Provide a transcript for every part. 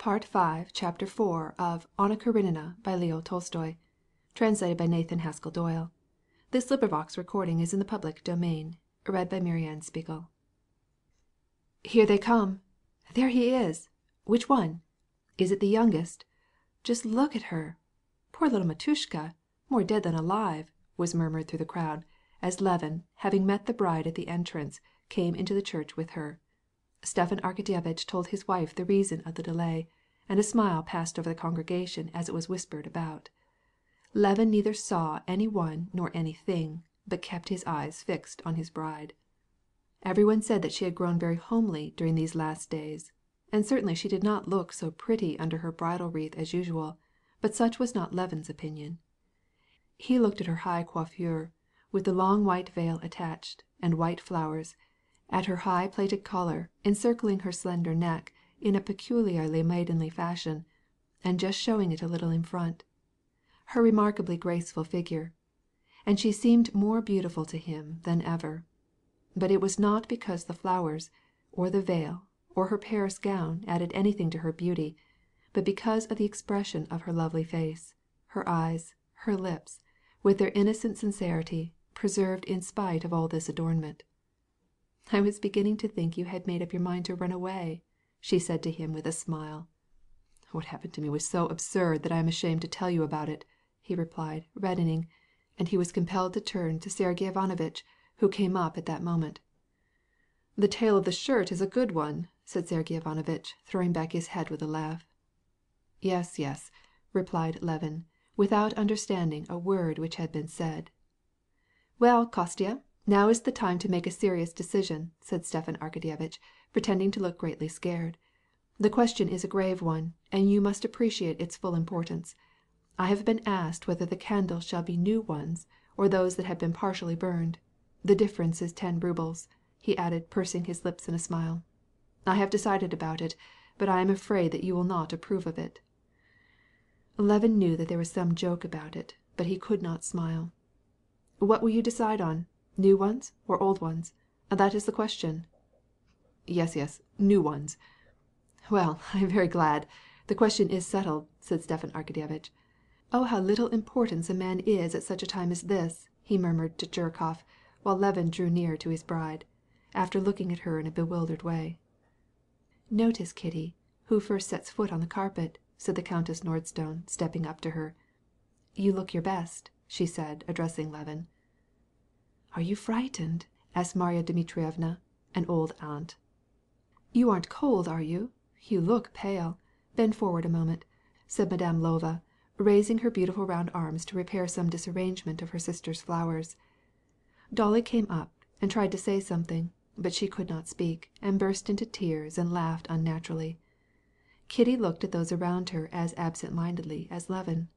Part 5, Chapter 4 of Anna Karenina by Leo Tolstoy. Translated by Nathan Haskell Doyle. This recording is in the public domain. Read by Marianne Spiegel. Here they come. There he is. Which one? Is it the youngest? Just look at her. Poor little Matushka, more dead than alive, was murmured through the crowd, as Levin, having met the bride at the entrance, came into the church with her. Stepan Arkadyevitch told his wife the reason of the delay, and a smile passed over the congregation as it was whispered about. Levin neither saw any one nor anything, but kept his eyes fixed on his bride. Everyone said that she had grown very homely during these last days, and certainly she did not look so pretty under her bridal wreath as usual, but such was not Levin's opinion. He looked at her high coiffure, with the long white veil attached, and white flowers, at her high plaited collar encircling her slender neck in a peculiarly maidenly fashion, and just showing it a little in front, her remarkably graceful figure, and she seemed more beautiful to him than ever. But it was not because the flowers, or the veil, or her Paris gown added anything to her beauty, but because of the expression of her lovely face, her eyes, her lips, with their innocent sincerity, preserved in spite of all this adornment. "I was beginning to think you had made up your mind to run away," she said to him with a smile. "What happened to me was so absurd that I am ashamed to tell you about it," he replied, reddening, and he was compelled to turn to Sergey Ivanovitch, who came up at that moment. "The tail of the shirt is a good one," said Sergey Ivanovitch, throwing back his head with a laugh. "Yes, yes," replied Levin, without understanding a word which had been said. "Well, Kostya, now is the time to make a serious decision," said Stepan Arkadyevitch, pretending to look greatly scared. "The question is a grave one, and you must appreciate its full importance. I have been asked whether the candles shall be new ones, or those that have been partially burned. The difference is 10 rubles," he added, pursing his lips in a smile. "I have decided about it, but I am afraid that you will not approve of it." Levin knew that there was some joke about it, but he could not smile. "What will you decide on? New ones or old ones? That is the question." Yes, new ones." "Well, I am very glad. The question is settled," said Stepan Arkadyevitch. "Oh, how little importance a man is at such a time as this," he murmured to Zherkóv, while Levin drew near to his bride, after looking at her in a bewildered way. "Notice, Kitty, who first sets foot on the carpet," said the Countess Nordston, stepping up to her. "You look your best," she said, addressing Levin. "Are you frightened?" asked Marya Dmitrievna, an old aunt. "You aren't cold, are you? You look pale. Bend forward a moment," said Madame Lvova, raising her beautiful round arms to repair some disarrangement of her sister's flowers. Dolly came up and tried to say something, but she could not speak, and burst into tears and laughed unnaturally. Kitty looked at those around her as absent-mindedly as Levin.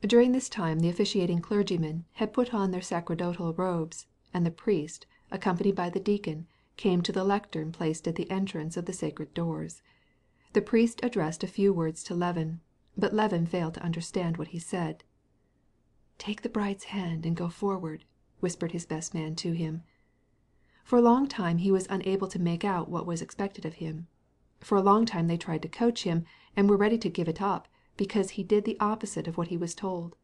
During this time the officiating clergymen had put on their sacerdotal robes, and the priest, accompanied by the deacon, came to the lectern placed at the entrance of the sacred doors. The priest addressed a few words to Levin, but Levin failed to understand what he said. "Take the bride's hand and go forward," whispered his best man to him. For a long time he was unable to make out what was expected of him. For a long time they tried to coach him, and were ready to give it up, because he did the opposite of what he was told.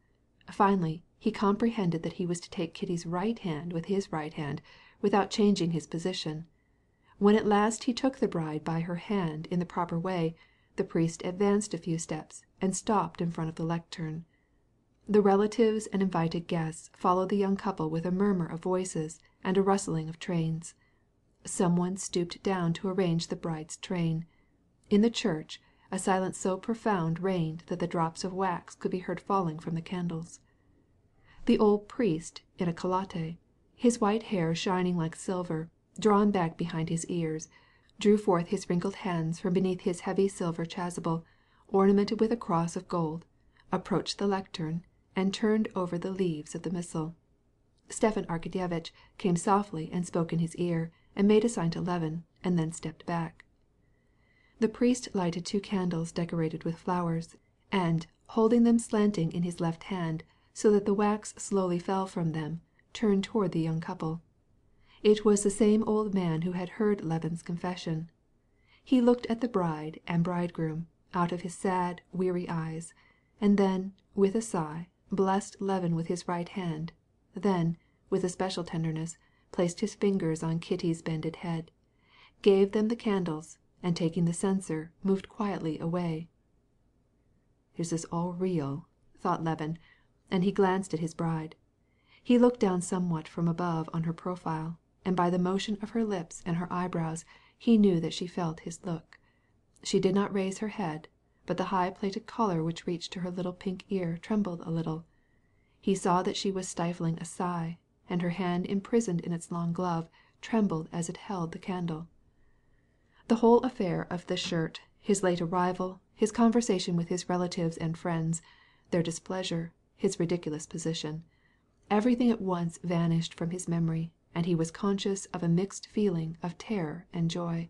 Finally, he comprehended that he was to take Kitty's right hand with his right hand, without changing his position. When at last he took the bride by her hand in the proper way, the priest advanced a few steps and stopped in front of the lectern. The relatives and invited guests followed the young couple with a murmur of voices and a rustling of trains. Someone stooped down to arrange the bride's train. In the church, a silence so profound reigned that the drops of wax could be heard falling from the candles. The old priest in a calotte, his white hair shining like silver, drawn back behind his ears, drew forth his wrinkled hands from beneath his heavy silver chasuble, ornamented with a cross of gold, approached the lectern, and turned over the leaves of the missal. Stepan Arkadyevitch came softly and spoke in his ear, and made a sign to Levin, and then stepped back. The priest lighted 2 candles decorated with flowers, and, holding them slanting in his left hand, so that the wax slowly fell from them, turned toward the young couple. It was the same old man who had heard Levin's confession. He looked at the bride and bridegroom, out of his sad, weary eyes, and then, with a sigh, blessed Levin with his right hand, then, with especial tenderness, placed his fingers on Kitty's bended head, gave them the candles, and taking the censer, moved quietly away. "Is this all real?" thought Levin, and he glanced at his bride. He looked down somewhat from above on her profile, and by the motion of her lips and her eyebrows he knew that she felt his look. She did not raise her head, but the high plaited collar which reached to her little pink ear trembled a little. He saw that she was stifling a sigh, and her hand imprisoned in its long glove trembled as it held the candle. The whole affair of the shirt, his late arrival, his conversation with his relatives and friends, their displeasure, his ridiculous position, everything at once vanished from his memory, and he was conscious of a mixed feeling of terror and joy.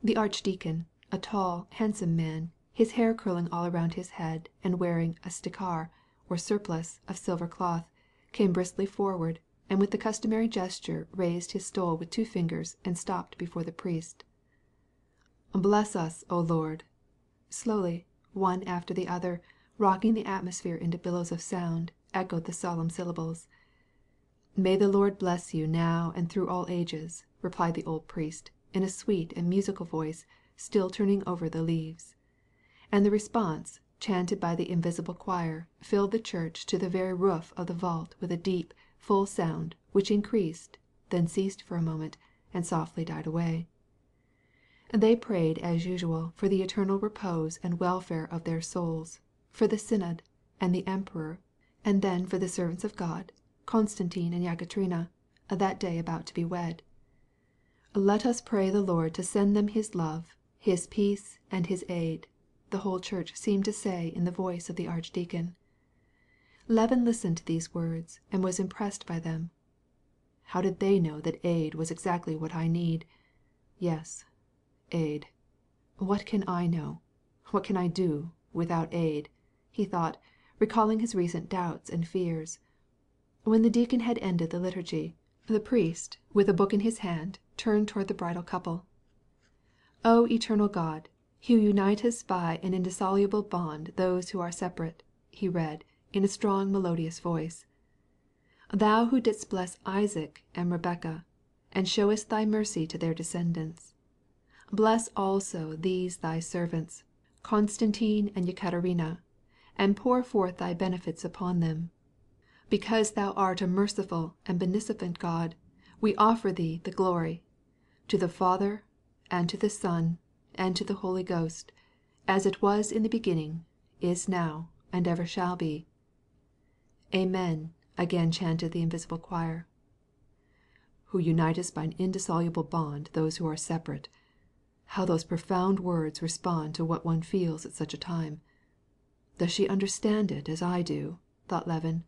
The archdeacon, a tall, handsome man, his hair curling all around his head, and wearing a stickar, or surplice, of silver cloth, came briskly forward, and with the customary gesture raised his stole with 2 fingers and stopped before the priest. "Bless us, O Lord!" Slowly, one after the other, rocking the atmosphere into billows of sound, echoed the solemn syllables. "May the Lord bless you now and through all ages," replied the old priest, in a sweet and musical voice, still turning over the leaves. And the response, chanted by the invisible choir, filled the church to the very roof of the vault with a deep, full sound, which increased, then ceased for a moment, and softly died away. They prayed as usual for the eternal repose and welfare of their souls, for the synod and the emperor, and then for the servants of God, Konstantin and Yekaterina, that day about to be wed. "Let us pray the Lord to send them his love, his peace, and his aid," the whole church seemed to say in the voice of the archdeacon. Levin listened to these words, and was impressed by them. How did they know that aid was exactly what I need? Yes, aid. What can I know? What can I do without aid? He thought, recalling his recent doubts and fears. When the deacon had ended the liturgy, the priest, with a book in his hand, turned toward the bridal couple. "O eternal God, who unitest by an indissoluble bond those who are separate," he read, in a strong melodious voice. "Thou who didst bless Isaac and Rebekah, and showest thy mercy to their descendants, bless also these thy servants, Konstantin and Yekaterina, and pour forth thy benefits upon them. Because thou art a merciful and beneficent God, we offer thee the glory, to the Father, and to the Son, and to the Holy Ghost, as it was in the beginning, is now, and ever shall be." "Amen," again chanted the invisible choir. "Who unitest by an indissoluble bond those who are separate." How those profound words respond to what one feels at such a time. Does she understand it as I do? thought Levin.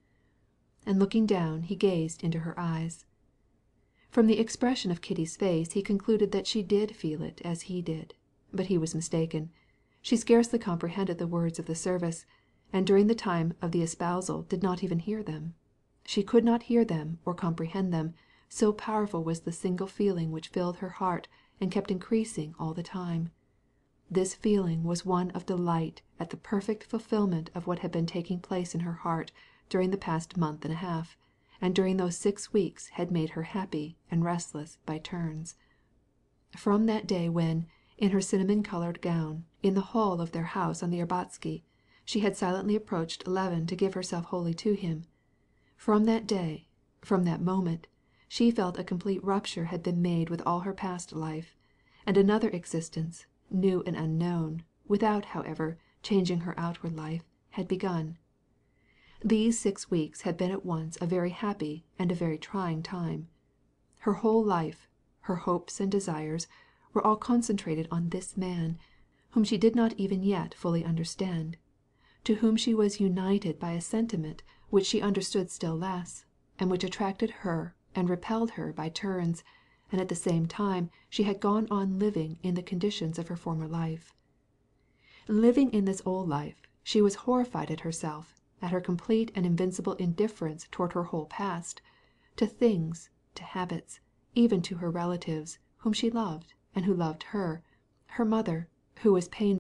And looking down, he gazed into her eyes. From the expression of Kitty's face he concluded that she did feel it as he did, but he was mistaken. She scarcely comprehended the words of the service, and during the time of the espousal did not even hear them. She could not hear them or comprehend them, so powerful was the single feeling which filled her heart and kept increasing all the time. This feeling was one of delight at the perfect fulfillment of what had been taking place in her heart during the past month and a half, and during those 6 weeks had made her happy and restless by turns. From that day when, in her cinnamon-colored gown, in the hall of their house on the Arbatsky, she had silently approached Levin to give herself wholly to him, from that day, from that moment, she felt a complete rupture had been made with all her past life, and another existence, new and unknown, without, however, changing her outward life, had begun. These 6 weeks had been at once a very happy and a very trying time. Her whole life, her hopes and desires, were all concentrated on this man, whom she did not even yet fully understand, to whom she was united by a sentiment which she understood still less, and which attracted her and repelled her by turns, and at the same time she had gone on living in the conditions of her former life. Living in this old life, she was horrified at herself, at her complete and invincible indifference toward her whole past, to things, to habits, even to her relatives, whom she loved, and who loved her mother, who was pained